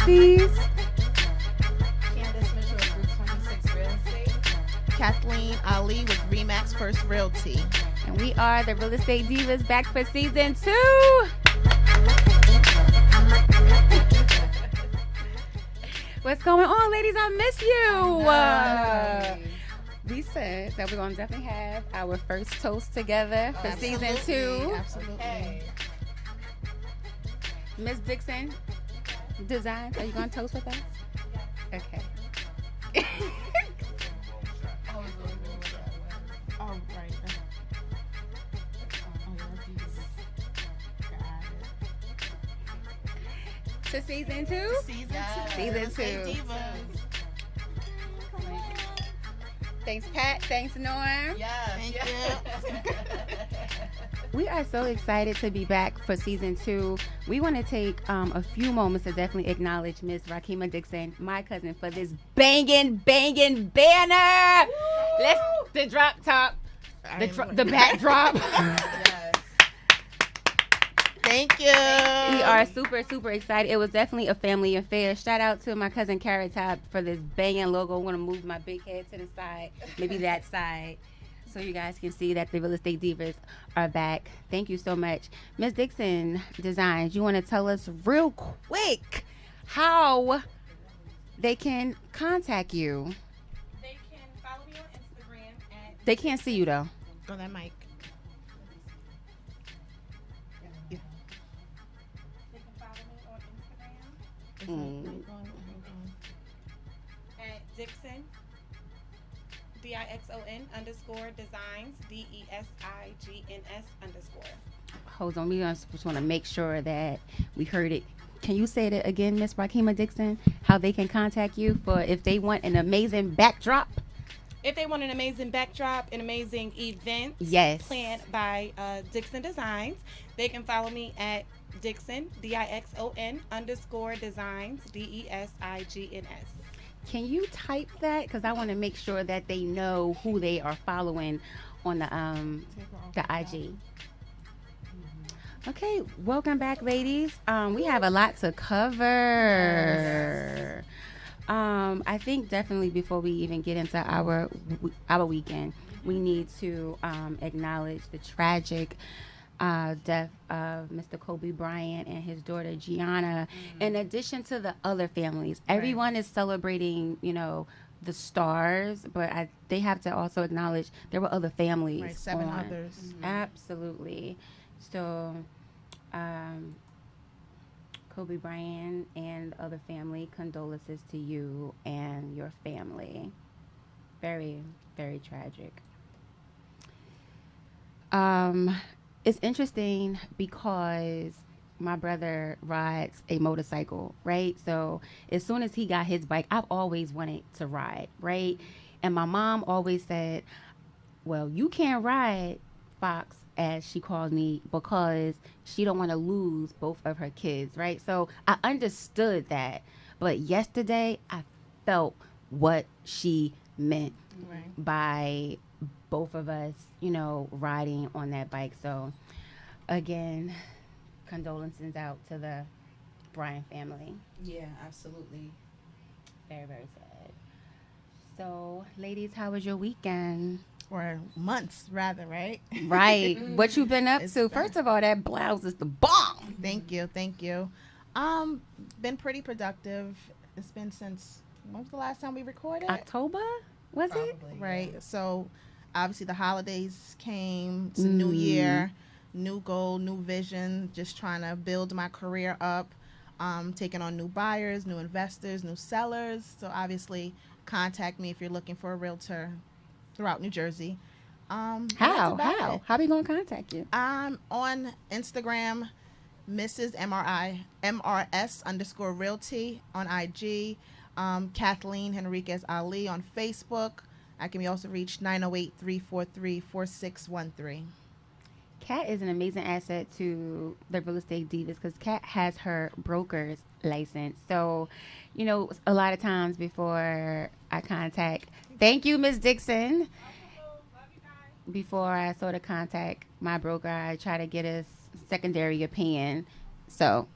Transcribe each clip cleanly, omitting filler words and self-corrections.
besties. Kathleen Ali with Remax First Realty. And we are the Real Estate Divas back for season 2. What's going on, ladies? I miss you. We said that we're going to definitely have our first toast together for season 2. Absolutely. Okay. Miss Dixon, Designs, are you going to toast with us? Okay. All right. To season 2? Season 2. Divas. Thanks, Pat. Thanks, Norm. Thank you. We are so excited to be back for season 2. We want to take a few moments to definitely acknowledge Miss Rakima Dixon, my cousin, for this banging banner. Woo! Let's the drop top, the backdrop. Yes. Thank you. We are super excited. It was definitely a family affair. Shout out to my cousin Carrot Top for this banging logo. I'm going to move my big head to the side, maybe that side, so you guys can see that the Real Estate Divas are back. Thank you so much. Ms. Dixon Designs, you want to tell us real quick how they can contact you? They can follow me on Instagram at... They can't see you, though. Go that mic. They can follow me on Instagram at Dixon, DIXON_designs, DESIGNS_. Hold on, we just want to make sure that we heard it. Can you say that again, Miss Rakima Dixon? How they can contact you for if they want an amazing backdrop? If they want an amazing backdrop, an amazing event planned by Dixon Designs, they can follow me at Dixon, DIXON_designs, DESIGNS. Can you type that? Because I want to make sure that they know who they are following on the IG. Okay, welcome back, ladies. We have a lot to cover. I think definitely before we even get into our weekend, we need to acknowledge the tragic death of Mr. Kobe Bryant and his daughter Gianna. In addition to the other families, everyone is celebrating, the stars, but they have to also acknowledge there were other families. Right, 7 others. Mm-hmm. Absolutely. So, Kobe Bryant and the other family, condolences to you and your family. Very, very tragic. It's interesting because my brother rides a motorcycle, right? So as soon as he got his bike, I've always wanted to ride, right? And my mom always said, well, you can't ride, Fox, as she called me, because she don't want to lose both of her kids, right? So I understood that. But yesterday, I felt what she meant by both of us, riding on that bike. So, again, condolences out to the Bryan family. Yeah, absolutely. Very, very sad. So, ladies, how was your weekend? Or months, rather, right? Right. What you been up to? First of all, that blouse is the bomb. Thank you. Been pretty productive. It's been since, when was the last time we recorded? October? Was Probably, it? Right. Yeah. So, obviously, the holidays came. It's a new year, new goal, new vision, just trying to build my career up, taking on new buyers, new investors, new sellers. So, obviously, contact me if you're looking for a realtor throughout New Jersey. How are we gonna contact you? I'm on Instagram, Mrs. MRS_realty on IG, Kathleen Henriquez Ali on Facebook. I can be also reached 908-343-4613. Kat is an amazing asset to the Real Estate Divas because Kat has her broker's license. So, a lot of times before I contact, thank you, Ms. Dixon. Before I sort of contact my broker, I try to get a secondary opinion. So,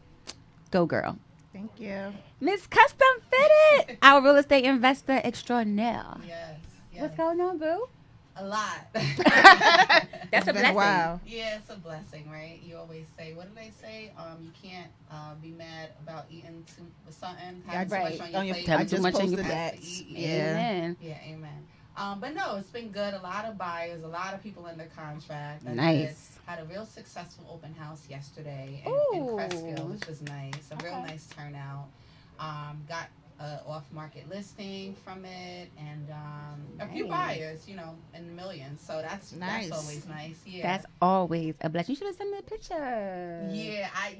go girl. Thank you. Miss Custom Fitted, our real estate investor extraordinaire. Yes. What's going on, boo? A lot. That's a blessing. Wow. Yeah, it's a blessing, right? You always say, what do they say? You can't be mad about eating something, having too much on your plate. I just posted that. Yeah. Amen. Yeah, amen. But no, it's been good. A lot of buyers, a lot of people under contract. Nice. Had a real successful open house yesterday in Ooh. Cresskill, which was nice. A real Okay. nice turnout. Got an off-market listing from it, and a few buyers, in the millions. So that's always nice. Yeah, That's always a blessing. You should have sent me a picture. Yeah, I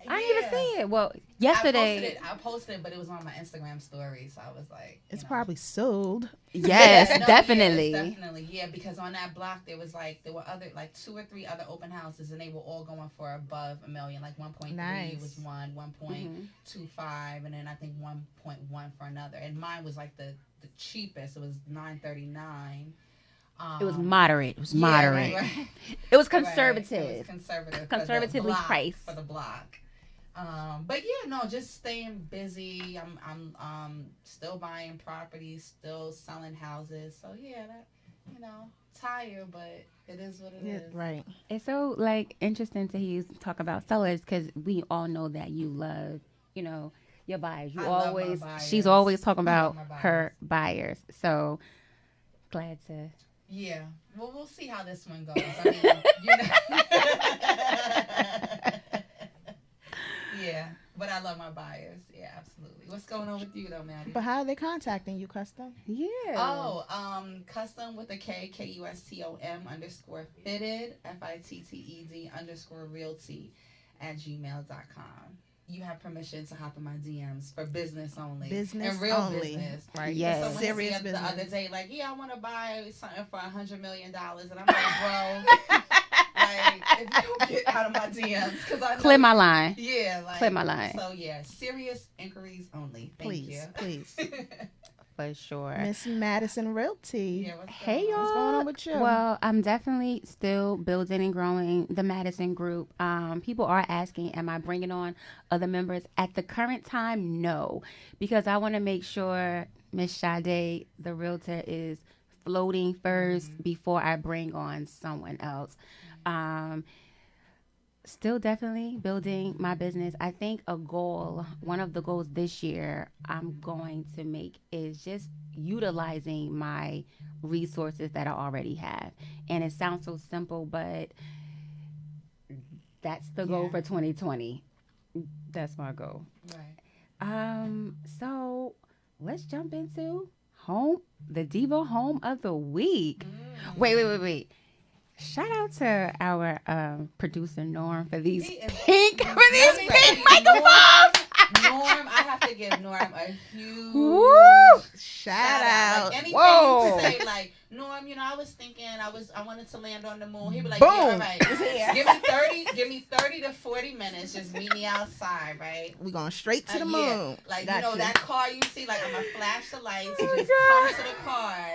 didn't even see it. Well, yesterday I posted it, but it was on my Instagram story, so I was like, it's probably sold. Yes, Yeah, no, definitely. Yeah, definitely. Yeah, because on that block there were other 2 or 3 other open houses, and they were all going for above $1 million. Like 1.3 was one, 1.25, and then I think 1.1 for another. And mine was like the cheapest. It was $939. It was moderate. It was moderate. Right. It was conservative. Right. It was conservative. Conservatively priced for the block. But yeah, no, just staying busy. I'm still buying properties, still selling houses. So yeah, that tired, but it is what it is. Right. It's so interesting to hear you talk about sellers, because we all know that you love, your buyers. I love my buyers. She's always talking about my buyers. her buyers. So glad to. Yeah. Well, we'll see how this one goes. I mean, Yeah, but I love my buyers. Yeah, absolutely. What's going on with you though, Maddie? But how are they contacting you, Custom? Yeah. Oh, custom with a K, KUSTOM _ fitted, FITTED _ realty @gmail.com. You have permission to hop in my DMs for business only. Business and real only. business. Right. Yes. Someone Serious hit me up business. the other day, like, yeah, I want to buy something for $100 million. And I'm like, bro, like, if you don't get out of my DMs, because I know. Clear my line. Yeah. Clear my line. So, yeah, serious inquiries only. Thank you. Please. For sure. Miss Madison Realty. Yeah, Hey, y'all. What's going on with you? Well, I'm definitely still building and growing the Madison group. People are asking, am I bringing on other members? At the current time, no, because I want to make sure Miss Sade, the realtor, is floating first before I bring on someone else. Still definitely building my business. I think one of the goals this year I'm going to make is just utilizing my resources that I already have. And it sounds so simple, but that's the goal for 2020. That's my goal. Right. So let's jump into the Diva Home of the Week. Wait. Shout out to our producer Norm for these pink microphones. Norm, I have to give Norm a huge shout out. Like anything you say, like, Norm, I was thinking I wanted to land on the moon. He'd be like, boom. Yeah, all right. Give me 30 to 40 minutes. Just meet me outside, right? We're going straight to the moon. Yeah. Like, gotcha. that car you see, like, I'm going to flash the lights and just come to the car,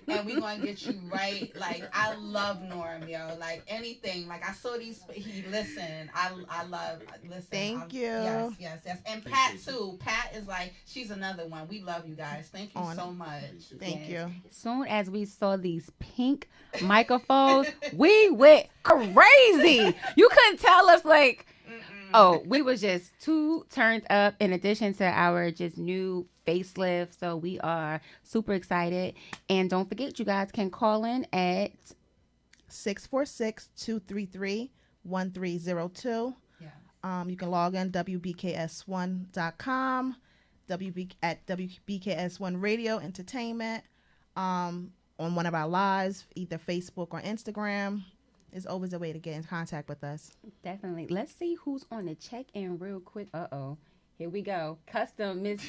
and we're going to get you right. Like, I love Norm, yo. Like, anything. Like, I saw he listened. I love, listen. Thank you. Yes. And Pat, too. Pat is like, she's another one. We love you guys. Thank you so much. Thank you. Soon as we saw these pink microphones, we went crazy. You couldn't tell us, like, we was just too turned up, in addition to our just new facelift. So we are super excited. And don't forget, you guys can call in at 646-233-1302. Yeah. You can log in wbks1.com, at WBKS1 Radio Entertainment, on one of our lives, either Facebook or Instagram. Is always a way to get in contact with us. Definitely. Let's see who's on the check-in real quick. Here we go. Miss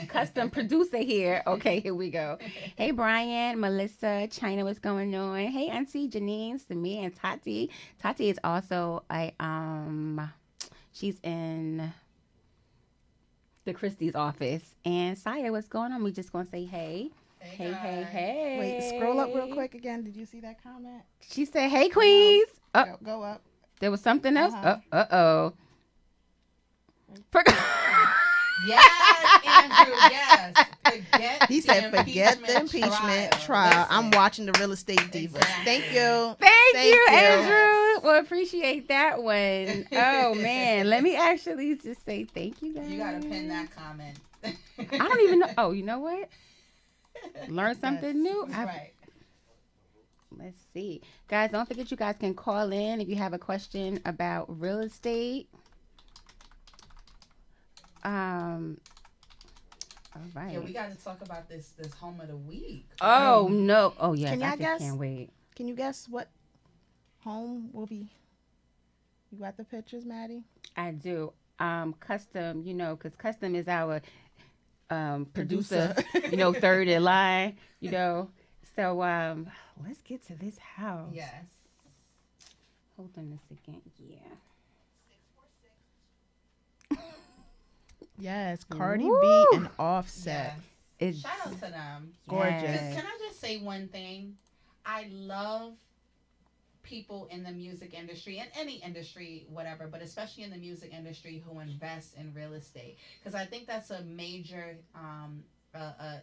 Custom producer here. Okay, here we go. Hey, Brian, Melissa, China, what's going on? Hey, Auntie Janine, Samir, and Tati. Tati is also she's in the Christie's office. And Saya, what's going on? We just gonna say hey. Hey. Wait, scroll up real quick again. Did you see that comment? She said, hey, Queens. Go up. There was something else? Uh-huh. Uh-oh. Yes, Andrew. Yes. He said, "Forget the impeachment trial. I'm watching the Real Estate Divas." Exactly. Thank you. Thank you, Andrew. Well, appreciate that one. Oh man, let me actually just say thank you, guys. You gotta pin that comment. I don't even know. Oh, you know what? Learn something new. Right. Let's see. Guys, don't forget you guys can call in if you have a question about real estate. All right. Yeah, we got to talk about this home of the week. Oh, no. Oh, yes. Can I y'all guess? Can't wait. Can you guess what home will be? You got the pictures, Maddie? I do. Custom, because Custom is our producer, third in line, So let's get to this house. Yes. Hold on a second. Yeah. Yes, Cardi B and Offset. Yes. Shout out to them. Gorgeous. Yes. Can I just say one thing? I love people in the music industry and any industry, whatever, but especially in the music industry who invest in real estate, because I think that's a major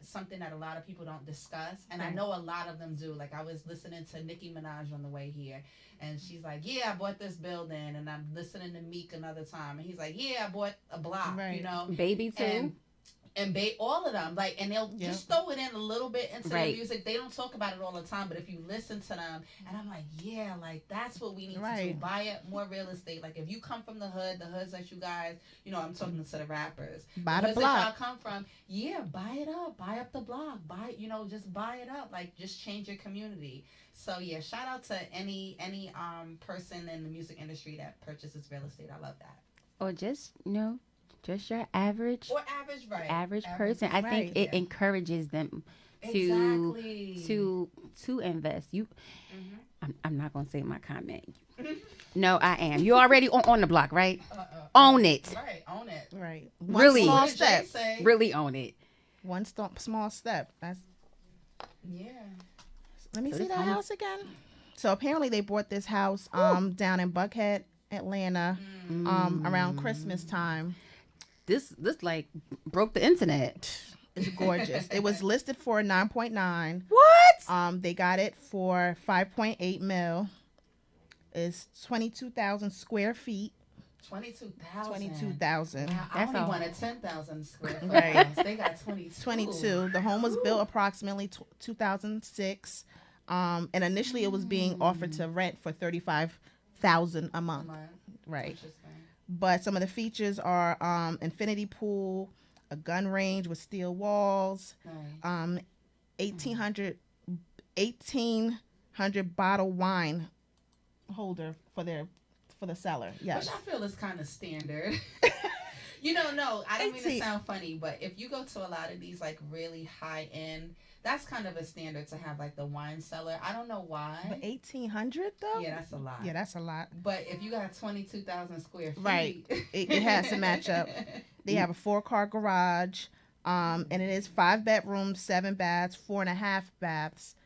something that a lot of people don't discuss, and I know a lot of them do. Like, I was listening to Nicki Minaj on the way here, and she's like, "Yeah, I bought this building," and I'm listening to Meek another time, and he's like, "Yeah, I bought a block," Baby too. And all of them, like, and they'll just throw it in a little bit into their music. They don't talk about it all the time, but if you listen to them, and I'm like, yeah, like, that's what we need to do. Buy up more real estate. Like, if you come from the hoods that you guys, I'm talking to the rappers. Buy the block. That y'all come from, buy it up. Buy up the block. Just buy it up. Like, just change your community. So, yeah, shout out to any person in the music industry that purchases real estate. I love that. Or just, just your average person. I think it encourages them to invest. I'm not gonna say my comment. No, I am. You already on the block, right? Own it. Right, own it. Right. Really, small step. Really own it. One small step. That's. Yeah. Let me see that house again. So apparently they bought this house down in Buckhead, Atlanta, around Christmas time. This like broke the internet. It's gorgeous. It was listed for 9.9. What? They got it for 5.8 mil. It's 22,000 square feet. 22,000. Wow, I only wanted 10,000 square feet. Right. They got 22. 22. The home was built approximately 2006. And initially it was being offered to rent for $35,000 a month. Right. But some of the features are infinity pool, a gun range with steel walls, 1,800 bottle wine holder for the cellar. Yes. Which I feel is kind of standard. No, I don't mean to sound funny, but if you go to a lot of these like really high end, that's kind of a standard to have like the wine cellar. I don't know why. But 1,800 though? Yeah, that's a lot. Yeah, that's a lot. But if you got 22,000 square feet, right, it has to match up. They have a 4-car garage, and it is 5 bedrooms, 7 baths, 4.5 baths,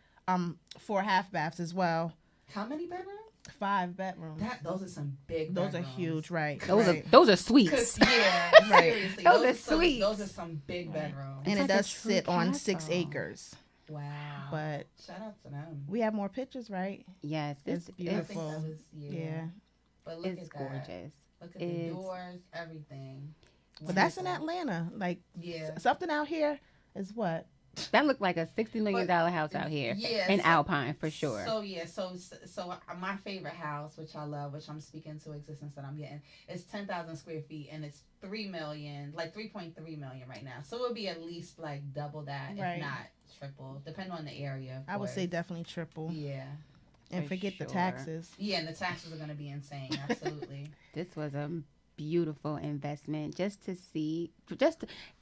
4 half baths as well. How many bedrooms? 5 bedrooms. Those are some big Those bedrooms. Are huge, right. Those are suites. Yeah, right. Seriously. Those are suites. Those are some big bedrooms. And it does sit on 6 acres. Wow. But shout out to them. We have more pictures, right? Yes. It's beautiful. I think that was, yeah. But look it's at gorgeous. That. Look at the doors, everything. But that's in Atlanta. Like, something out here is what? That looked like a $60 million house out here. Yeah, in Alpine for sure. So my favorite house, which I love, which I'm speaking to existence that I'm getting, is 10,000 square feet, and it's 3 million, like 3.3 million right now. So it would be at least like double that, if not triple, depending on the area. I would say definitely triple. Yeah. And forget the taxes. Yeah, and the taxes are going to be insane. Absolutely. This was a beautiful investment just to see,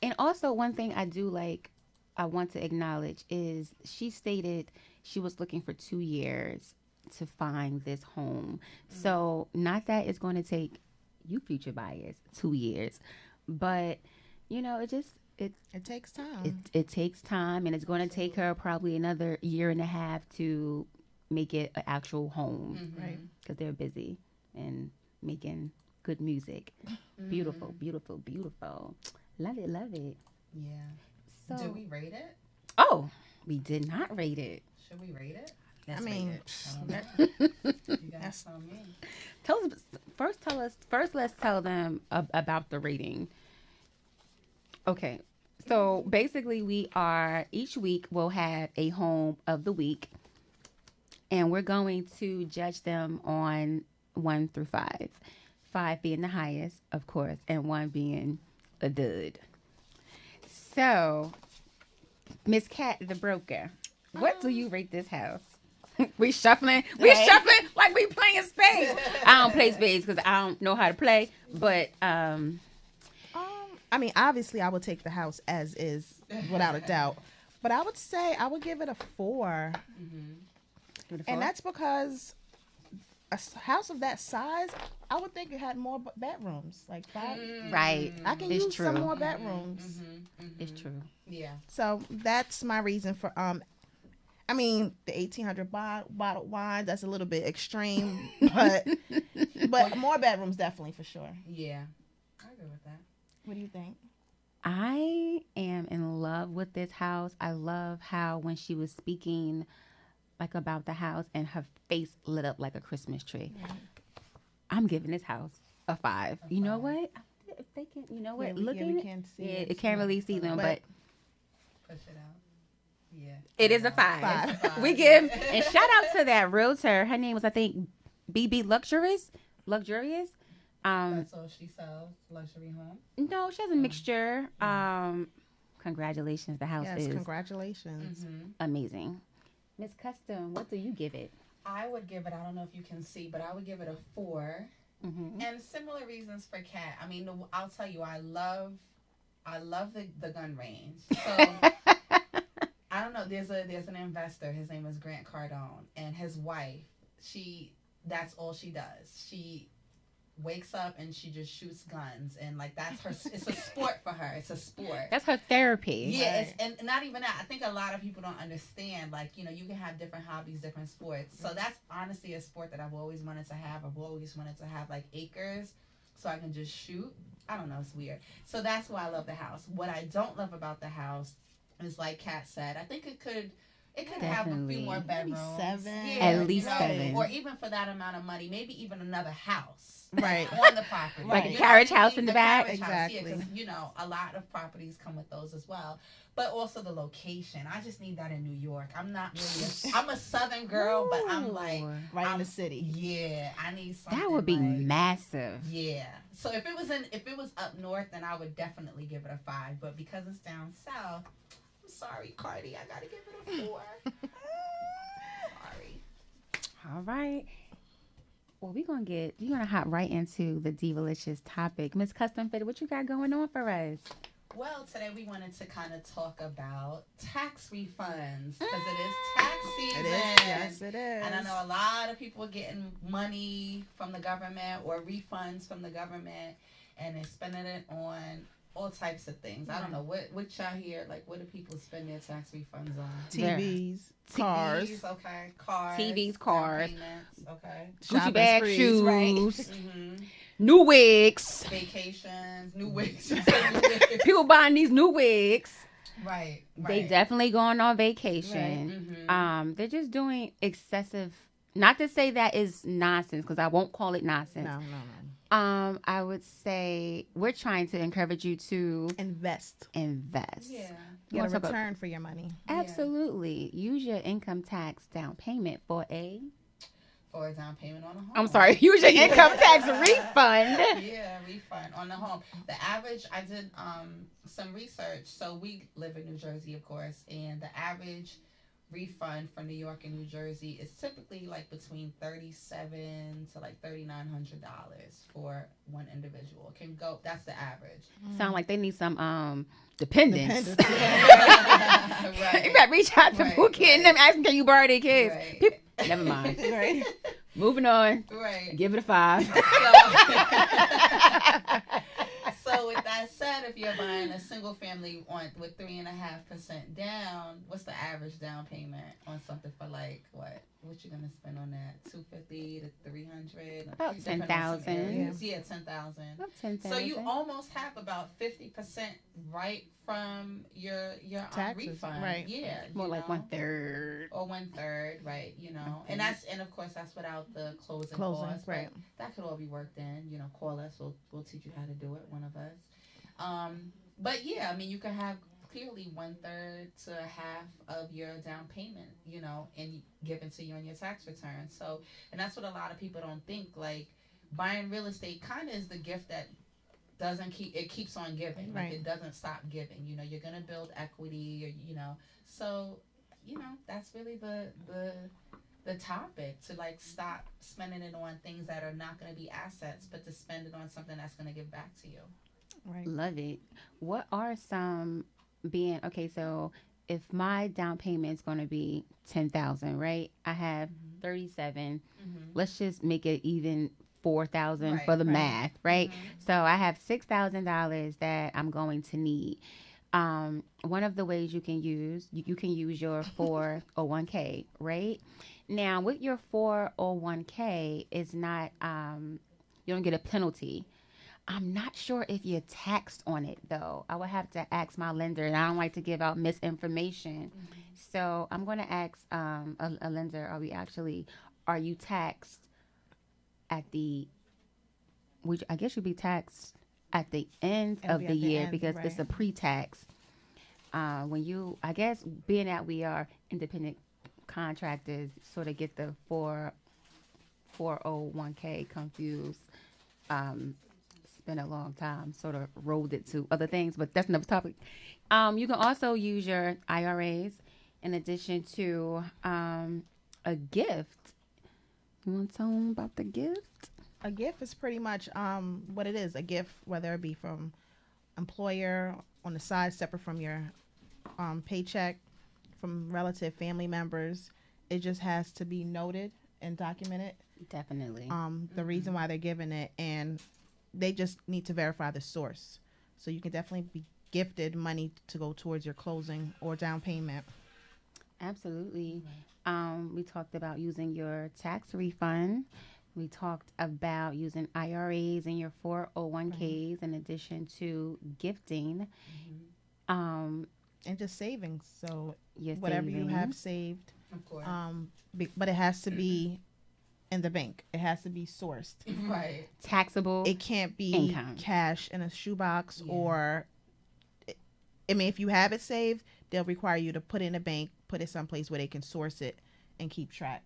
and also one thing I do like. I want to acknowledge is she stated she was looking for 2 years to find this home. Mm-hmm. So not that it's going to take you future buyers 2 years, but it takes time. It takes time, and it's going to take her probably another year and a half to make it an actual home, right? Because they're busy and making good music. Mm-hmm. Beautiful, beautiful, beautiful. Love it, love it. Yeah. So, did we rate it? Oh, we did not rate it. Should we rate it? Let's I mean, rate it. You guys tell me. First, let's tell them about the rating. Okay. So basically each week we'll have a home of the week, and we're going to judge them on 1 through 5. 5 being the highest, of course, and 1 being a dud. So, Miss Cat the broker, what do you rate this house? We shuffling like we playing spades. I don't play spades because I don't know how to play, but I mean, obviously, I would take the house as is, without a doubt. But I would say I would give it a 4. Mm-hmm. And that's because a house of that size, I would think it had more bedrooms, like 5. Right. I can It's use true. some more bedrooms. It's true. Yeah. So that's my reason for I mean, the 1800 bottled wine, that's a little bit extreme, but more bedrooms definitely for sure. Yeah. I agree with that. What do you think? I am in love with this house. I love how when she was speaking like about the house and her face lit up like a Christmas tree. Right. I'm giving this house a 5. You know what? If they can, you know what? Yeah, Look we at can't see it. it. It can't really see them, but Push it out. Yeah. it is a 5. Five. It's a 5. We give and shout out to that realtor. Her name was, I think, BB Luxurious. That's all she sells, luxury home. No, she has a mixture. Congratulations, the house yes, is congratulations. amazing. Miss Custom, what do you give it? I would give it, I don't know if you can see, but I would give it a 4. Mm-hmm. And similar reasons for Kat. I mean, I'll tell you, I love the gun range. So I don't know. There's an investor. His name is Grant Cardone, and his wife. That's all she does. She wakes up and she just shoots guns, and like that's her. It's a sport for her. It's a sport. That's her therapy. Yeah, and not even that. I think a lot of people don't understand. Like, you know, you can have different hobbies, different sports. So that's honestly a sport that I've always wanted to have. I've always wanted to have like acres, so I can just shoot. I don't know. It's weird. So that's why I love the house. What I don't love about the house is, like Kat said, I think it could have a few more bedrooms. Maybe 7. Yeah, At least you know, 7. Or even for that amount of money, maybe even another house. Right. On the property. Like a You know carriage what I house mean? in the back? Carriage house, Exactly. Yeah, 'cause, you know, a lot of properties come with those as well. But also the location. I just need that in New York. I'm not really I'm a southern girl, but I'm like Right in the city. Yeah, I need something. That would be like, massive. yeah. So if it was up north, then I would definitely give it a 5. But because it's down south, I'm sorry, Cardi, I gotta give it a 4. Sorry. All right. Well, we're gonna hop right into the Divalicious topic. Miss Custom Fit, what you got going on for us? Well, today we wanted to kind of talk about tax refunds because it is tax season. It is. Yes, it is. And I know a lot of people are getting money from the government or refunds from the government, and they're spending it on all types of things. I don't know what y'all hear. Like, what do people spend their tax refunds on? TVs, cars, TVs, okay, cars, TVs, cars, down payments, okay, Gucci bag, sprees, shoes, right? new wigs, vacations, new wigs. people buying these new wigs. Right. They definitely going on vacation. Right. They're just doing excessive. Not to say that is nonsense, because I won't call it nonsense. No. I would say we're trying to encourage you to Invest. Yeah. Get a wanna talk return for your money. Absolutely. Use your income tax down payment for a down payment on a home. I'm sorry. Use your income tax refund. Yeah, refund on the home. The average, I did some research. So we live in New Jersey, of course, and the average refund for New York and New Jersey is typically like between $3,700 to like $3,900 for one individual. Can go. That's the average. Sound like they need some dependents. Right. You better reach out to Pookie and them, ask them, can you borrow their kids? Right. Never mind. Right. Moving on. Right. Give it a 5. So with that that said, if you're buying a single family with 3.5% down, what's the average down payment on something for like what? What you gonna spend on that? 250 to 300. About 10,000. Yeah, 10,000. About 10,000. So you almost have about 50% right from your taxes, refund. right? Yeah, more like 1/3 or 1/3, right? And of course that's without the closing costs, right? That could all be worked in. Call us. We'll teach you how to do it. One of us. But yeah, I mean, you can have clearly 1/3 to half of your down payment, and given to you on your tax return. So, and that's what a lot of people don't think. Like, buying real estate kind of is the gift that keeps on giving. Right. Like, it doesn't stop giving. You're gonna build equity, or so, that's really the topic, to like stop spending it on things that are not going to be assets, but to spend it on something that's going to give back to you. Right. Love it. What are some so if my down payment is going to be 10,000, right? I have 37. Let's just make it even 4,000 for the math, right? So I have $6,000 that I'm going to need. One of the ways you can use your 401k, right? Now with your 401k, is not you don't get a penalty. I'm not sure if you're taxed on it though. I would have to ask my lender, and I don't like to give out misinformation. So I'm going to ask a lender, are you taxed at I guess you'd be taxed at the end of the year, because it's a pre-tax. I guess being that we are independent contractors, sort of get the 401k confused. It's been a long time, sort of rolled it to other things, but that's another topic. You can also use your IRAs in addition to a gift. You want to tell them about the gift? A gift is pretty much what it is. A gift, whether it be from employer, on the side, separate from your paycheck, from relative family members. It just has to be noted and documented. Definitely. The reason why they're giving it, and they just need to verify the source. So you can definitely be gifted money to go towards your closing or down payment. Absolutely. We talked about using your tax refund. We talked about using IRAs and your 401ks in addition to gifting. And just savings. So whatever you have saved. Of course. But it has to be in the bank. It has to be sourced. Right. Taxable. It can't be income. Cash in a shoebox or... I mean, if you have it saved, they'll require you to put it in a bank, put it someplace where they can source it and keep track.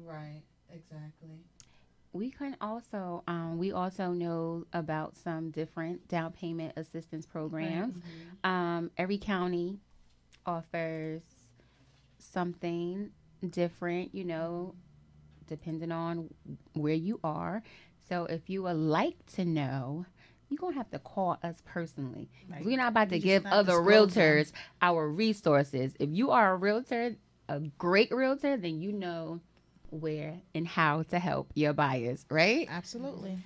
Right. Exactly. We can also, we also know about some different down payment assistance programs. Every county offers something different, depending on where you are. So if you would like to know, you're going to have to call us personally. Right. We're not about to give other realtors our resources. If you are a realtor, a great realtor, then you know where and how to help your buyers, right? Absolutely.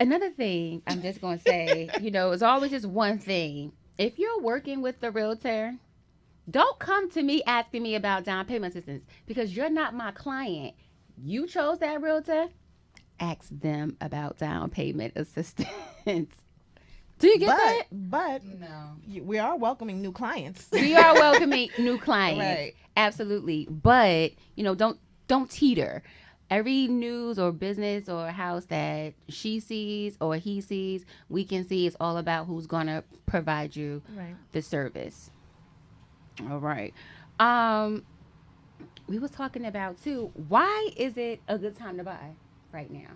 Another thing I'm just going to say, it's always just one thing. If you're working with the realtor, don't come to me asking me about down payment assistance, because you're not my client. You chose that realtor. Ask them about down payment assistance. Do you get that? But no, we are welcoming new clients. We are welcoming new clients. Right. Absolutely. But, don't teeter. Every news or business or house that she sees or he sees, we can see it's all about who's going to provide you the service. All right. We was talking about, too, why is it a good time to buy right now?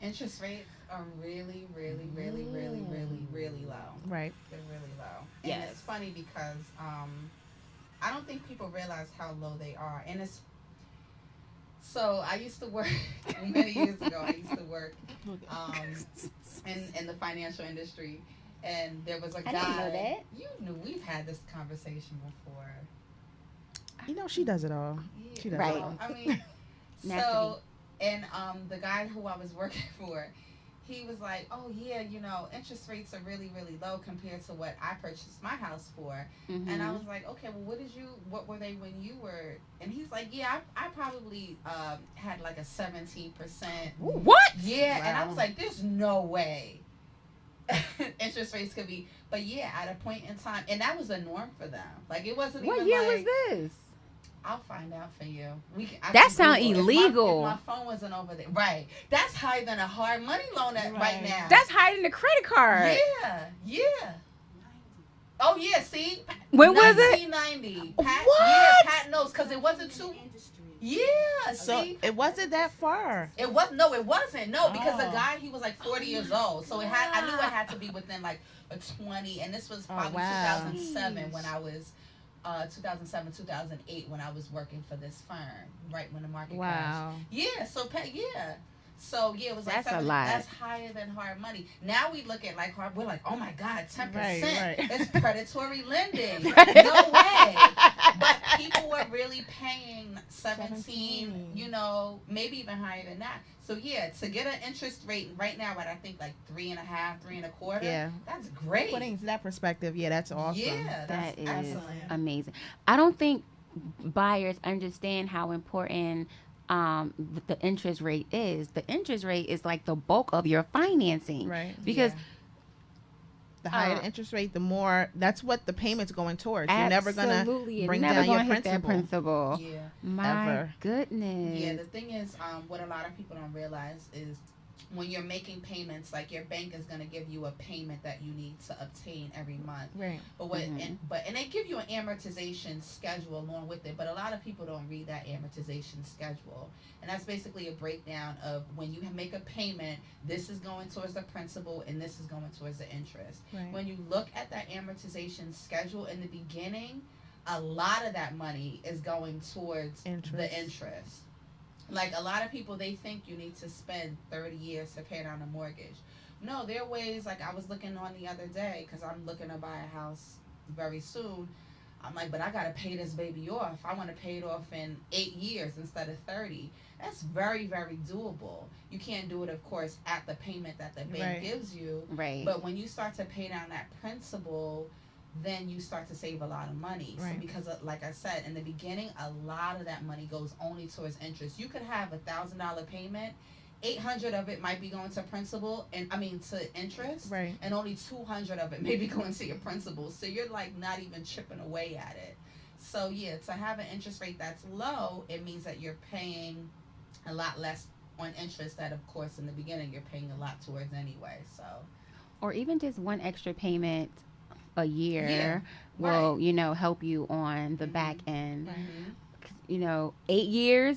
Interest rates are really, really, really, really, really, really low. Right. They're really low. Yes. And it's funny because I don't think people realize how low they are. And so I used to work many years ago. I used to work in the financial industry, and there was a guy. I didn't know that. You knew we've had this conversation before. She does it all. Yeah. She does right. it all. I mean, so and the guy who I was working for, he was like, oh yeah, you know, interest rates are really, really low compared to what I purchased my house for. And I was like, okay, well, what were they when you were? And he's like, yeah, I probably had like a 17%. What? Yeah. Wow. And I was like, there's no way interest rates could be, but yeah, at a point in time, and that was a norm for them. Like, it wasn't what even year like, was this? I'll find out for you. That sounds illegal. If my phone wasn't over there. Right. That's higher than a hard money loan right now. That's higher than a credit card. Yeah. Oh, yeah, see? When was it? 1990. What? Yeah, Pat knows, because it wasn't too... Yeah, so see? It wasn't that far. It wasn't. No, because the guy, he was like 40 years old. So I knew it had to be within like a 20, and this was probably 2007 when I was... 2007, 2008 when I was working for this firm, right when the market crashed. Yeah, so it was like that's a lot. That's higher than hard money. Now we look at like hard, we're like, oh my God, 10%. Right. It's predatory lending. No way. But people were really paying 17, you know, maybe even higher than that. So yeah, to get an interest rate right now at I think like 3.5%, 3.25%. Yeah, that's great. Putting into that perspective, yeah, that's awesome. Yeah, that is excellent. Amazing. I don't think buyers understand how important the interest rate is. The interest rate is like the bulk of your financing, right? Because the higher the interest rate, the more that's what the payment's going towards. You're never gonna bring down your principal. Yeah, my goodness. Yeah, the thing is, what a lot of people don't realize is when you're making payments, like your bank is gonna give you a payment that you need to obtain every month. Right. But and they give you an amortization schedule along with it. But a lot of people don't read that amortization schedule, and that's basically a breakdown of when you make a payment, this is going towards the principal and this is going towards the interest. Right. When you look at that amortization schedule in the beginning, a lot of that money is going towards the interest. Like a lot of people, they think you need to spend 30 years to pay down a mortgage. No, there are ways, like I was looking on the other day, because I'm looking to buy a house very soon. I'm like, but I got to pay this baby off. I want to pay it off in 8 years instead of 30. That's very, very doable. You can't do it, of course, at the payment that the bank gives you. Right. But when you start to pay down that principal, then you start to save a lot of money. Right. So because like I said, in the beginning, a lot of that money goes only towards interest. You could have $1,000 payment, 800 of it might be going to principal, to interest, right? And only 200 of it may be going to your principal. So you're like not even chipping away at it. So yeah, to have an interest rate that's low, it means that you're paying a lot less on interest that, of course, in the beginning you're paying a lot towards anyway. So, or even just one extra payment a year will, help you on the back end. Mm-hmm. 8 years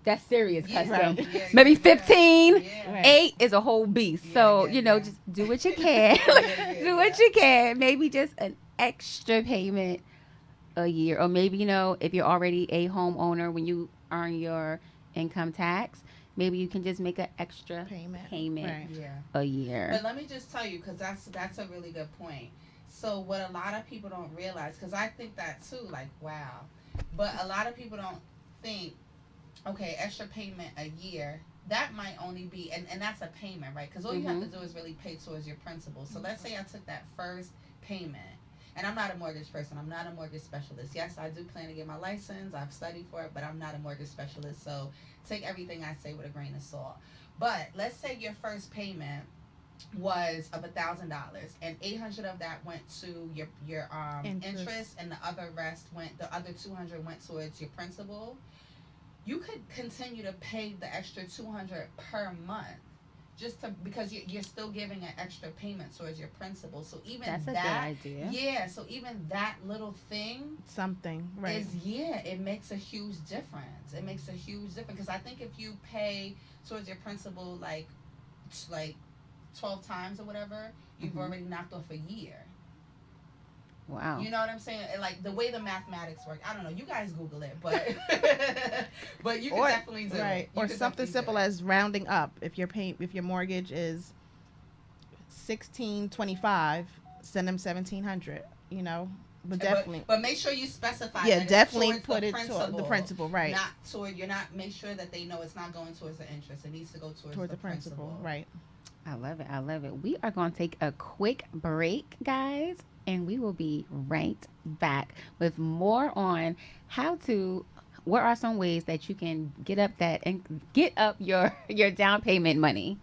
that's serious custom. Right. Yeah, maybe 15. Yeah. 8 is a whole beast. So, just do what you can. Do what you can. Maybe just an extra payment a year. Or maybe, if you're already a homeowner, when you earn your income tax, maybe you can just make an extra payment a year. But let me just tell you, because that's a really good point. So what a lot of people don't realize, because I think that too, like, wow. But a lot of people don't think, okay, extra payment a year, that might only be, and that's a payment, right? Because all you have to do is really pay towards your principal. So let's say I took that first payment. And I'm not a mortgage person. I'm not a mortgage specialist. Yes, I do plan to get my license. I've studied for it, but I'm not a mortgage specialist. So take everything I say with a grain of salt. But let's say your first payment was of $1,000, and 800 of that went to your interest, and the other $200 went towards your principal. You could continue to pay the extra $200 per month. Because you're still giving an extra payment towards your principal. So even that's that, a good idea. Yeah. So even that little thing, it makes a huge difference. It makes a huge difference, because I think if you pay towards your principal like 12 times or whatever, you've already knocked off a year. Wow. You know what I'm saying? Like the way the mathematics work. I don't know. You guys Google it, but but you can definitely do it. Or something simple as rounding up. If your mortgage is $1,625, send them $1,700. But definitely. But make sure you specify. Yeah, that definitely it's put the it toward the principal, right? Not toward. You're not. Make sure that they know it's not going towards the interest. It needs to go towards the principal, right? I love it. I love it. We are going to take a quick break, guys, and we will be right back with more on how to. What are some ways that you can get up your down payment money?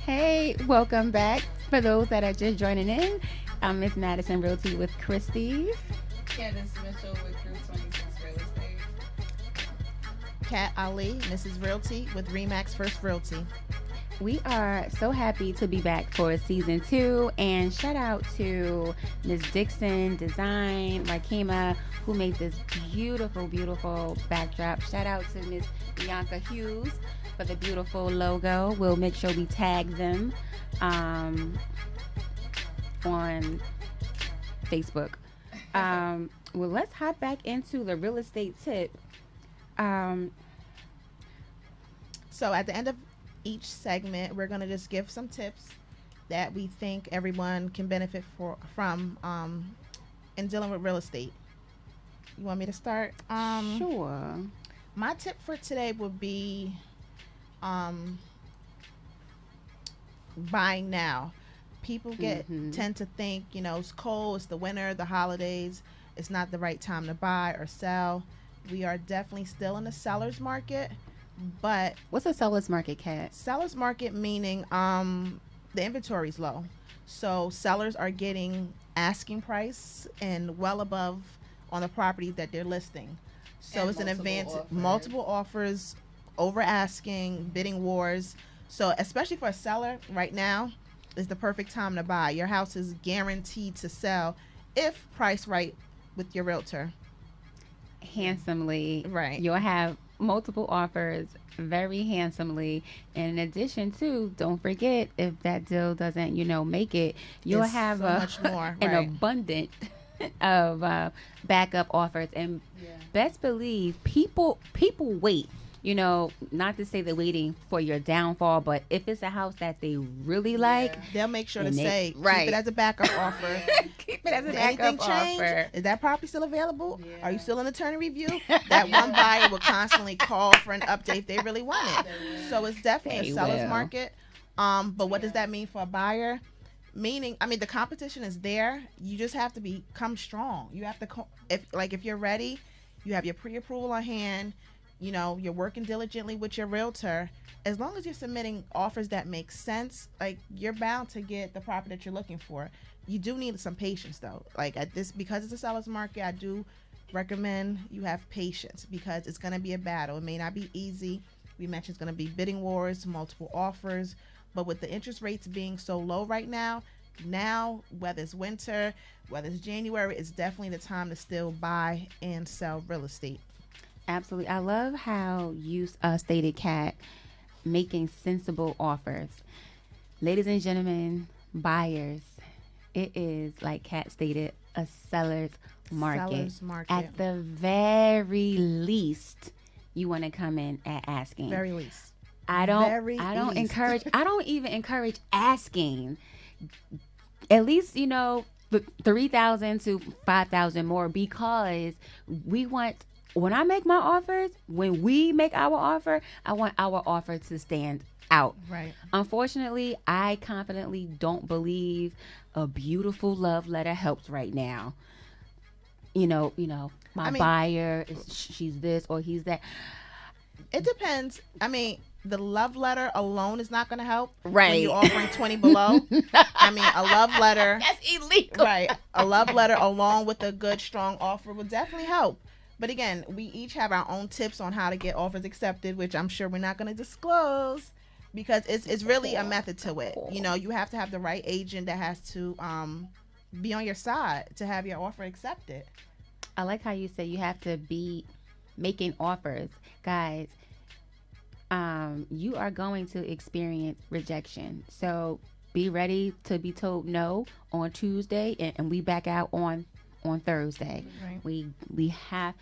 Hey, welcome back. For those that are just joining in, I'm Miss Madison Realty with Christie's. Candace Mitchell with Group 26 Real Estate. Kat Ali, Mrs. Realty with Remax First Realty. We are so happy to be back for season 2, and shout out to Ms. Dixon Design, Rakima, who made this beautiful, beautiful backdrop. Shout out to Ms. Bianca Hughes for the beautiful logo. We'll make sure we tag them on Facebook. Well, let's hop back into the real estate tip. So at the end of each segment, we're going to just give some tips that we think everyone can benefit from in dealing with real estate. You want me to start? Sure. My tip for today would be buying now. People tend to think, it's cold, it's the winter, the holidays, it's not the right time to buy or sell. We are definitely still in the seller's market, but what's a seller's market, Kat? Seller's market meaning the inventory's low. So sellers are getting asking price and well above on the property that they're listing. So And it's an advantage. offers. Multiple offers, over asking, bidding wars. So especially for a seller right now is the perfect time to buy. Your house is guaranteed to sell if priced right with your realtor. Handsomely. Right. You'll have multiple offers very handsomely. And in addition to, don't forget, if that deal doesn't, make it, you'll It's have so much more, an right. abundant of backup offers. And best believe people wait. Not to say they're waiting for your downfall, but if it's a house that they really like, they'll make sure to And say, right. keep it as a backup offer. keep it as a Did backup anything change? offer. Is that property still available? Yeah. Are you still in attorney review? That one buyer will constantly call for an update if they really want it. So it's definitely They a seller's will. market. But what does that mean for a buyer? Meaning, the competition is there. You just have to become strong. You have to, if you're ready, you have your pre-approval on hand. You're working diligently with your realtor. As long as you're submitting offers that make sense, you're bound to get the property that you're looking for. You do need some patience though. Because it's a seller's market, I do recommend you have patience because it's going to be a battle. It may not be easy. We mentioned it's going to be bidding wars, multiple offers, but with the interest rates being so low right now, whether it's winter, whether it's January, it's definitely the time to still buy and sell real estate. Absolutely. I love how you stated, Kat, making sensible offers. Ladies and gentlemen, buyers, it is, like Kat stated, a seller's market. Seller's market. At the very least, you want to come in at asking. Very least. I don't even encourage asking. At least, 3,000 to 5,000 more, because when I make my offers, when we make our offer, I want our offer to stand out. Right. Unfortunately, I confidently don't believe a beautiful love letter helps right now. My buyer, she's this or he's that. It depends. The love letter alone is not going to help. Right. When you're offering 20 below. A love letter. That's illegal. Right. A love letter along with a good, strong offer will definitely help. But again, we each have our own tips on how to get offers accepted, which I'm sure we're not going to disclose because it's really a method to it. You have to have the right agent that has to be on your side to have your offer accepted. I like how you say you have to be making offers. Guys, you are going to experience rejection. So be ready to be told no on Tuesday, and we back out on Thursday. Right. We have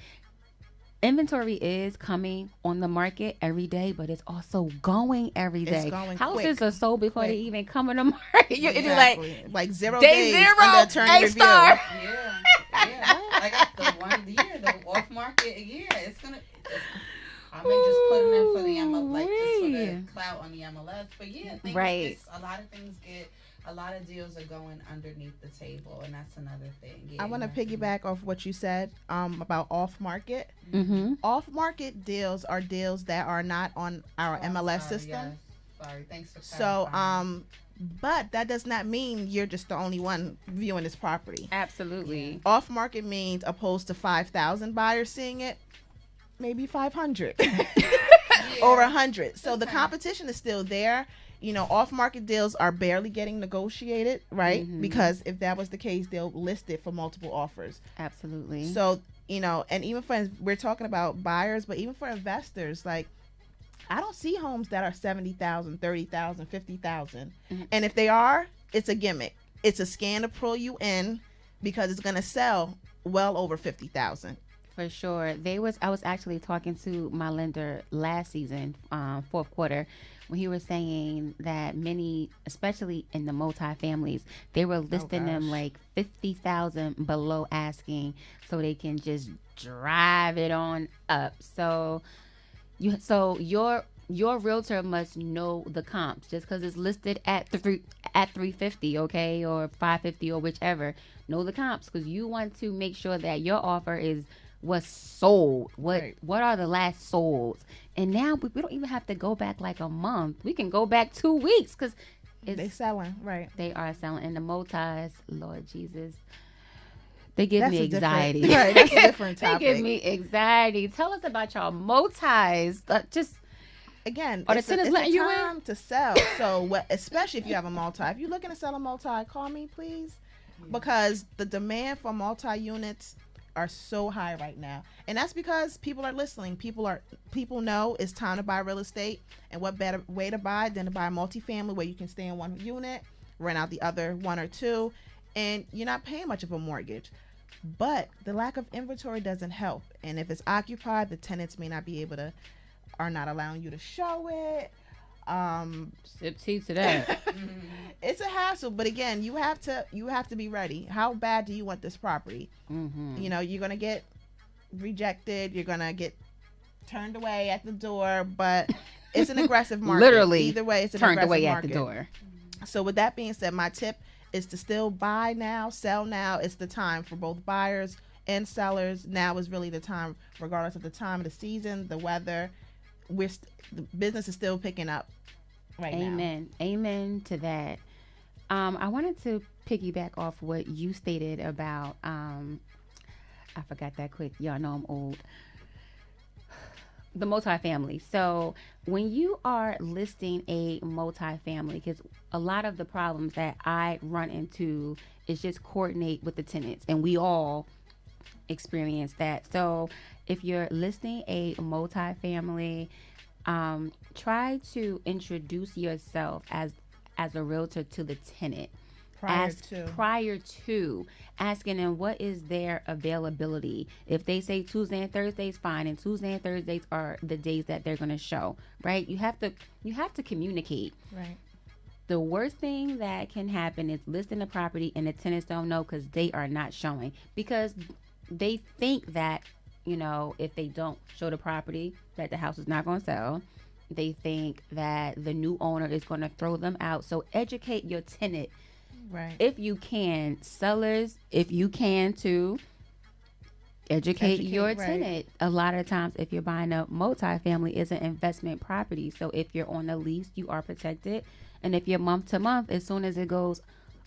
inventory is coming on the market every day, but it's also going every day. It's going Houses quick. are sold before Quick. they even come on the market. Exactly. like 0 day days zero, under attorney A review. star. Yeah. Like the 1 year, the off market year, it's gonna. I may just put them in for the MLS, just for the clout on the MLS. But Right. A lot of things a lot of deals are going underneath the table, and that's another thing. Yeah, I want to piggyback off what you said about off market. Mm-hmm. Off market deals are deals that are not on our MLS system. Yes. Sorry, thanks for clarifying. But that does not mean you're just the only one viewing this property. Absolutely. Yeah. Off market means opposed to 5,000 buyers seeing it, maybe 500 or 100. So the competition is still there. You know, off market deals are barely getting negotiated, right? Mm-hmm. Because if that was the case, they'll list it for multiple offers. Absolutely. So, you know, and even for, we're talking about buyers, but even for investors, like, I don't see homes that are 70,000, 30,000, 50,000. Mm-hmm. And if they are, it's a gimmick. It's a scam to pull you in because it's going to sell well over 50,000. For sure. I was actually talking to my lender last season, fourth quarter, when he was saying that many, especially in the multi-families, they were listing them like 50,000 below asking so they can just drive it on up. So your realtor must know the comps just because it's listed at 350, okay, or 550 or whichever. Know the comps because you want to make sure that your offer is what's sold. What are the last solds? And now we don't even have to go back like a month. We can go back 2 weeks because they're selling, right? They are selling, and the multis, Lord Jesus. They give me anxiety. Right, that's a different topic. They give me anxiety. Tell us about y'all multis. Just again, are the tenants letting you in to sell? So, especially if you have a multi, if you're looking to sell a multi, call me, please, because the demand for multi units are so high right now, and that's because people are listening. People know it's time to buy real estate, and what better way to buy than to buy a multifamily where you can stay in one unit, rent out the other one or two, and you're not paying much of a mortgage. But the lack of inventory doesn't help. And if it's occupied, the tenants may not be able to, are not allowing you to show it. Sip tea to that. It's a hassle. But again, you have to be ready. How bad do you want this property? Mm-hmm. You know, you're going to get rejected. You're going to get turned away at the door. But it's an aggressive market. Literally. Either way, it's an turned aggressive away market. At the door. So with that being said, my tip is to still buy now, sell now. It's the time for both buyers and sellers. Now is really the time, regardless of the time of the season, the weather. The business is still picking up right now. Amen to that. I wanted to piggyback off what you stated about, I forgot that quick. Y'all know I'm old. The multifamily. So when you are listing a multifamily, because a lot of the problems that I run into is just coordinate with the tenants, and we all experience that. So if you're listing a multifamily, try to introduce yourself as a realtor to the tenant. Prior to asking them what is their availability. If they say Tuesday and Thursdays, fine, and Tuesday and Thursdays are the days that they're going to show, right? You have to communicate. Right. The worst thing that can happen is listing the property and the tenants don't know because they are not showing, because they think that, you know, if they don't show the property that the house is not going to sell. They think that the new owner is going to throw them out. So educate your tenant. Right. If you can, sellers, if you can too, educate your tenant. A lot of times, if you're buying a multifamily, it's an investment property. So if you're on a lease, you are protected. And if you're month to month, as soon as it goes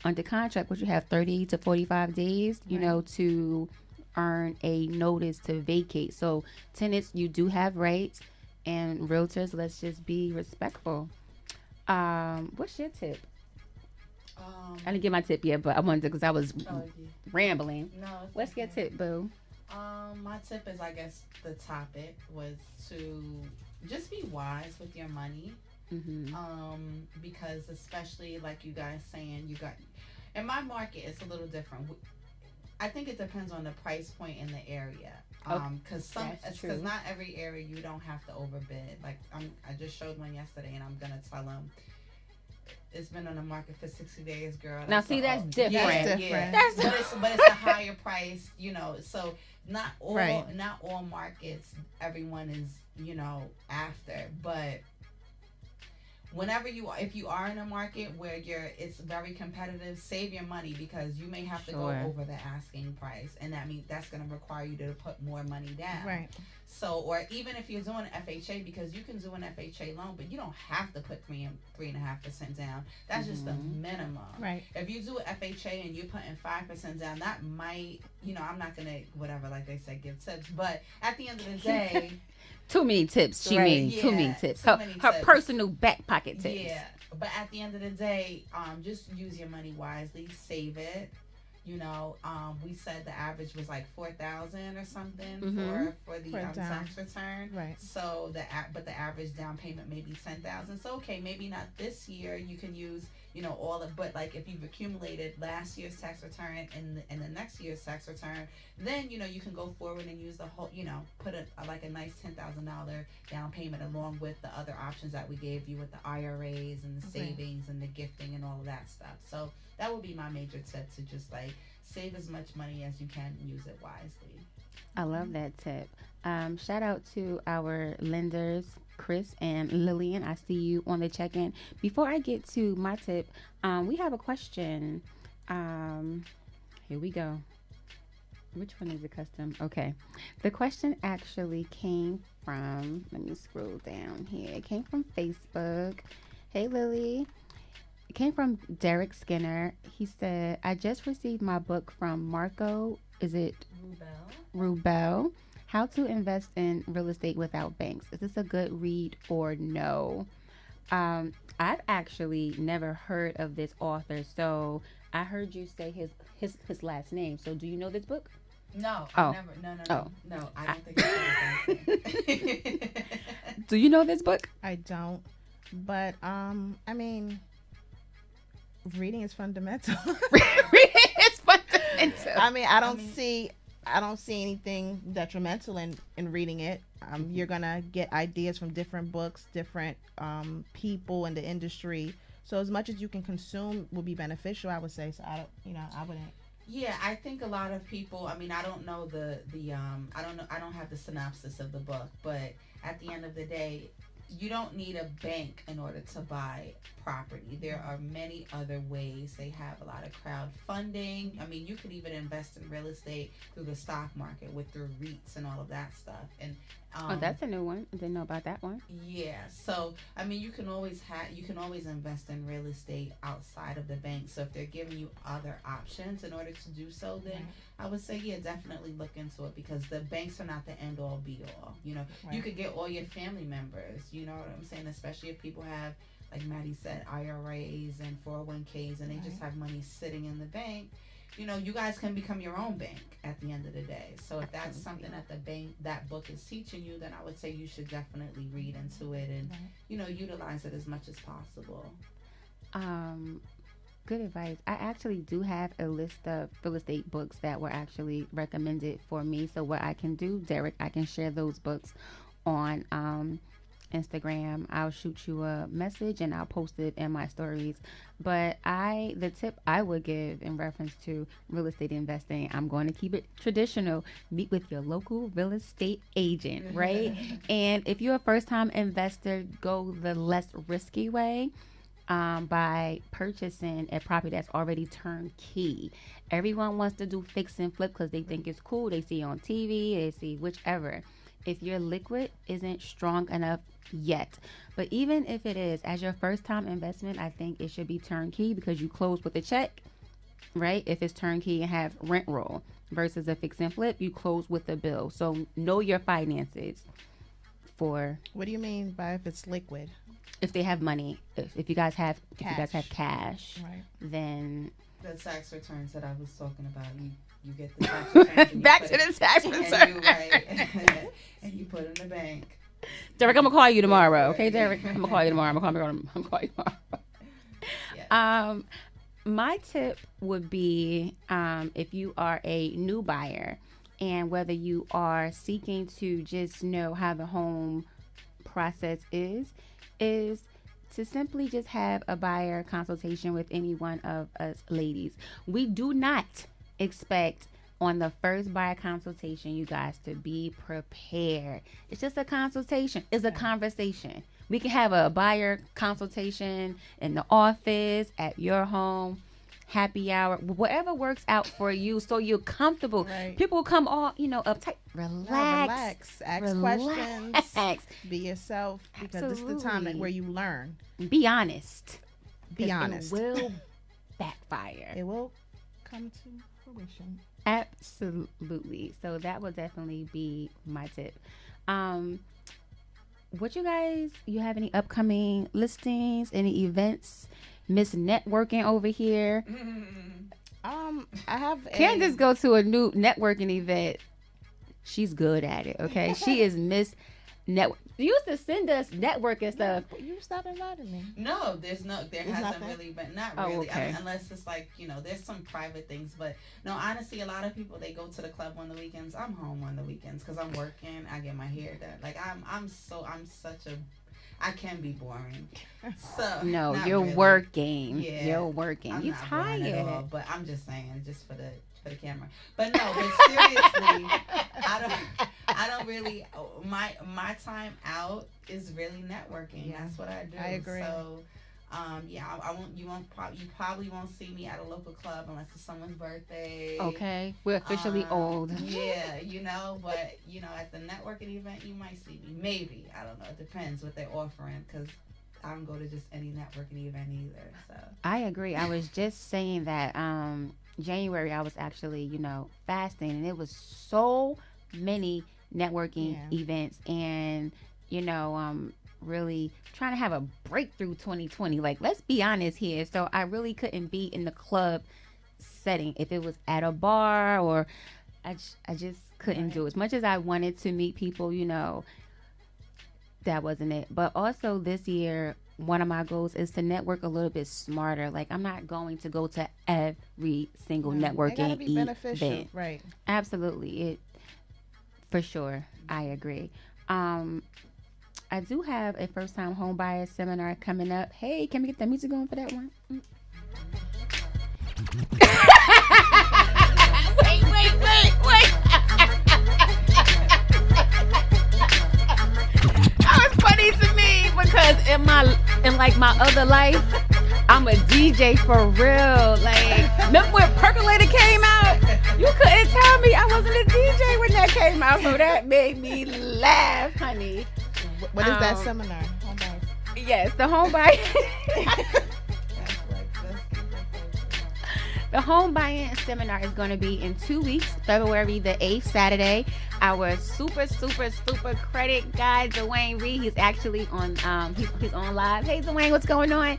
under contract, which you have 30 to 45 days, you know, to earn a notice to vacate. So tenants, you do have rights, and realtors, let's just be respectful. What's your tip? I didn't get my tip yet, but I wanted to, because I was rambling. No. What's your tip, boo? My tip is, I guess the topic was to just be wise with your money. Mm-hmm. Because especially like you guys saying, you got, in my market, it's a little different. I think it depends on the price point in the area. Because not every area you don't have to overbid. Like I just showed one yesterday, and I'm gonna tell them it's been on the market for 60 days, girl. Now see, that's different. Yeah. But it's a higher price, you know. So not all markets everyone is, you know, after. But whenever if you are in a market where it's very competitive, save your money, because you may have to go over the asking price, and that's going to require you to put more money down. Right. So, or even if you're doing FHA, because you can do an FHA loan, but you don't have to put 3.5% down. That's just the minimum. Right. If you do FHA and you're putting 5% down, that might, I'm not gonna, whatever, like they said, give tips. But at the end of the day, too many tips. She means too many tips. Her personal back pocket tips. Yeah. But at the end of the day, just use your money wisely. Save it. We said the average was like $4,000 or something for the tax return. Right. So but the average down payment may be $10,000. So okay, maybe not this year. You can use all of, but like if you've accumulated last year's tax return and the next year's tax return, then you can go forward and use the whole, put a nice $10,000 down payment along with the other options that we gave you with the IRAs and the savings and the gifting and all of that stuff. So that would be my major tip, to just like save as much money as you can and use it wisely. I love that tip. Shout out to our lenders, Chris and Lillian. I see you on the check-in. Before I get to my tip, we have a question. Here we go. Which one is the custom? Okay. The question actually came from, let me scroll down here. It came from Facebook. Hey, Lily. It came from Derek Skinner. He said, I just received my book from Marco. Is it Rubel? How to Invest in Real Estate Without Banks. Is this a good read or no? I've actually never heard of this author, so I heard you say his last name. So do you know this book? No, I never. No. I don't think it's Do you know this book? I don't. But I mean, reading is fundamental. Reading is fundamental. I mean, I don't see anything detrimental in reading it. You're gonna get ideas from different books, different people in the industry. So as much as you can consume will be beneficial, I would say. So I wouldn't. Yeah, I think a lot of people. I mean, I don't know I don't know. I don't have the synopsis of the book, but at the end of the day, you don't need a bank in order to buy property. There are many other ways. They have a lot of crowdfunding. I mean, you could even invest in real estate through the stock market through REITs and all of that stuff. And that's a new one. I didn't know about that one. Yeah. So, I mean, you can always invest in real estate outside of the bank. So if they're giving you other options in order to do so, then I would say, yeah, definitely look into it, because the banks are not the end all be all. You could get all your family members, you know what I'm saying? Especially if people have, like Maddie said, IRAs and 401ks, and they just have money sitting in the bank. You guys can become your own bank at the end of the day. So if that's something that that book is teaching you, then I would say you should definitely read into it and, utilize it as much as possible. Good advice. I actually do have a list of real estate books that were actually recommended for me. So what I can do, Derek, I can share those books on Instagram. I'll shoot you a message and I'll post it in my stories. But the tip I would give in reference to real estate investing, I'm going to keep it traditional. Meet with your local real estate agent, right? And if you're a first-time investor, go the less risky way. By purchasing a property that's already turnkey. Everyone wants to do fix and flip because they think it's cool. They see it on TV, they see whichever. If your liquid isn't strong enough yet, but even if it is, as your first time investment, I think it should be turnkey, because you close with a check, right? If it's turnkey and have rent roll, versus a fix and flip, you close with a bill. So know your finances. What do you mean by if it's liquid? If they have money, if you guys have cash, right, then the tax returns that I was talking about, you get the tax returns. Back to the tax return. And you put it in the bank. Derek, I'm gonna call you tomorrow. Okay, Derek, I'm gonna call you tomorrow. I'm gonna call you tomorrow. Yeah. My tip would be, if you are a new buyer, and whether you are seeking to just know how the home process is to simply just have a buyer consultation with any one of us ladies. We do not expect on the first buyer consultation you guys to be prepared. It's just a consultation. It's a conversation. We can have a buyer consultation in the office, at your home, happy hour, whatever works out for you, so you're comfortable. Right. People come all, uptight. Relax. Ask questions. Be yourself, because this is the time Absolutely. where you learn. Be honest. Be 'Cause honest. It will backfire. It will come to fruition. Absolutely. So that will definitely be my tip. What you have any upcoming listings, any events? Miss Networking over here. I have Candace go to a new networking event. She's good at it, okay? She is Miss Network. You used to send us networking stuff. You stopped inviting me. No, there hasn't nothing? really been, not Oh, really. okay. Unless it's like, there's some private things. But no, honestly, a lot of people, they go to the club on the weekends. I'm home on the weekends because I'm working. I get my hair done. Like, I'm such a, I can be boring. So No, not you're really. working. Yeah, You're working. I'm You're not boring at all, tired. but I'm just saying, just for the camera. But no, but seriously, I don't really. My time out is really networking. Yeah, That's what I do. I agree. So, I won't. You probably won't see me at a local club unless it's someone's birthday. Okay, we're officially old. Yeah, but at the networking event, you might see me. Maybe, I don't know. It depends what they're offering, because I don't go to just any networking event either. So I agree. I was just saying that January I was actually, fasting, and it was so many networking events, and really trying to have a breakthrough 2020. Like, let's be honest here. So I really couldn't be in the club setting if it was at a bar, or I just couldn't do it. As much as I wanted to meet people, that wasn't it. But also this year, one of my goals is to network a little bit smarter. Like, I'm not going to go to every single networking It gotta be beneficial, event. right? Absolutely. For sure. I agree. I do have a first time home buyer seminar coming up. Hey, can we get the music going for that one? Wait. That was funny to me because in my other life, I'm a DJ for real. Like, remember when Percolator came out? You couldn't tell me I wasn't a DJ when that came out, so that made me laugh, honey. What is that seminar? Home buyers. Yes, the home buy. The home buying seminar is going to be in 2 weeks, February the 8th, Saturday. Our super credit guy, Dwayne Reed, he's actually on he's on live. Hey Dwayne, what's going on?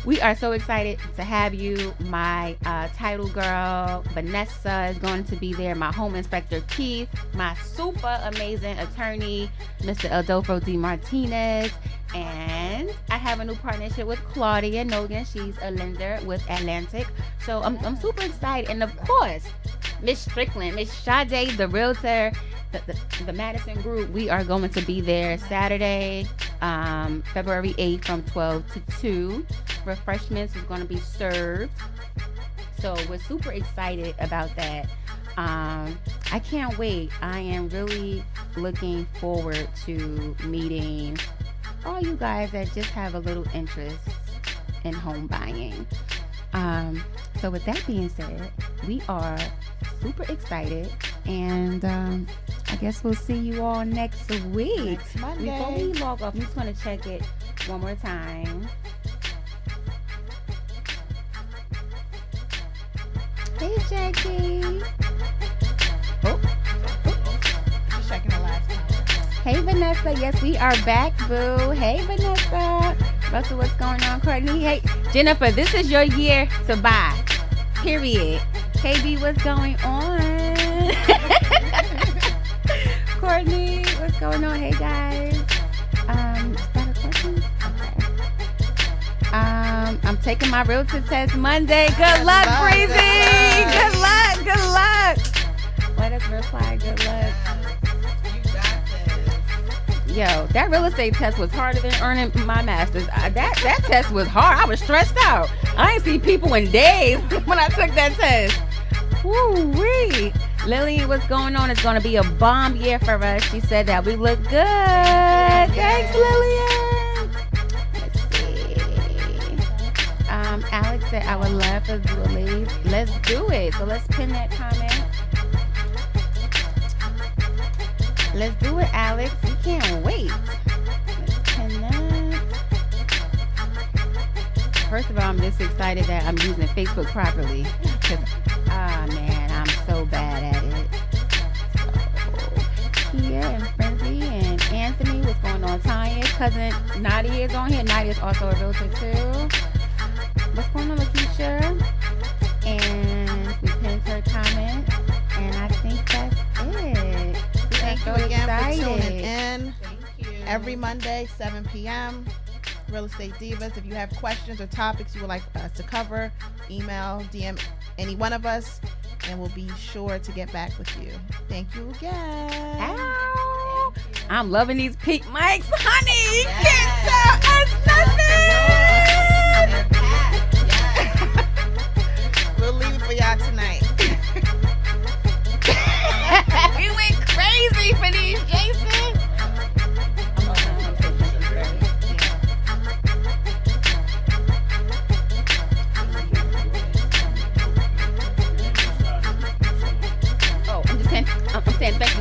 We are so excited to have you. My title girl, Vanessa, is going to be there. My home inspector, Keith. My super amazing attorney, Mr. Adolfo D. Martinez. And I have a new partnership with Claudia Nogan. She's a lender with Atlantic. So I'm super excited. And of course, Miss Strickland, Miss Sade, the realtor, the Madison Group, we are going to be there Saturday, February 8th from 12 to 2. Refreshments is going to be served. So we're super excited about that. I can't wait. I am really looking forward to meeting all you guys that just have a little interest in home buying. So with that being said, we are super excited, and I guess we'll see you all next week. Next Monday. Before we log off, I'm just going to check it one more time. Hey, Jackie. Oh. Just checking the last time. Hey, Vanessa. Yes, we are back, boo. Hey, Vanessa. Russell, what's going on, Courtney? Hey, Jennifer, this is your year to buy. Period. KB, what's going on? Courtney, what's going on? Hey, guys. Is that a question? Okay. I'm taking my realtor test Monday. Good luck, Breezy. Good luck. Let us reply. Good luck. You got this. Yo, that real estate test was harder than earning my master's. That test was hard. I was stressed out. I ain't see people in days when I took that test. Woo-wee. Lillian, what's going on? It's going to be a bomb year for us. She said that we look good. Thanks, Lillian. said, I would love for the ladies. Let's do it. So let's pin that comment. Let's do it, Alex. We can't wait. Let's pin that. First of all, I'm just excited that I'm using Facebook properly. Because, man, I'm so bad at it. So, Kia and Frenzy and Anthony, what's going on? Tanya, cousin Nadia is on here. Nadia is also a realtor, too. What's going on, Lakeisha? And we pinned her comment. And I think that's it. Thank you again excited. for tuning in. Thank you. Every Monday, 7 p.m. Real Estate Divas. If you have questions or topics you would like us to cover, email, DM any one of us, and we'll be sure to get back with you. Thank you again. Ow. I'm loving these pink mics, honey. Can't tell us nothing. We'll leave it for y'all tonight. We went crazy for these, Jason. I'm saying thank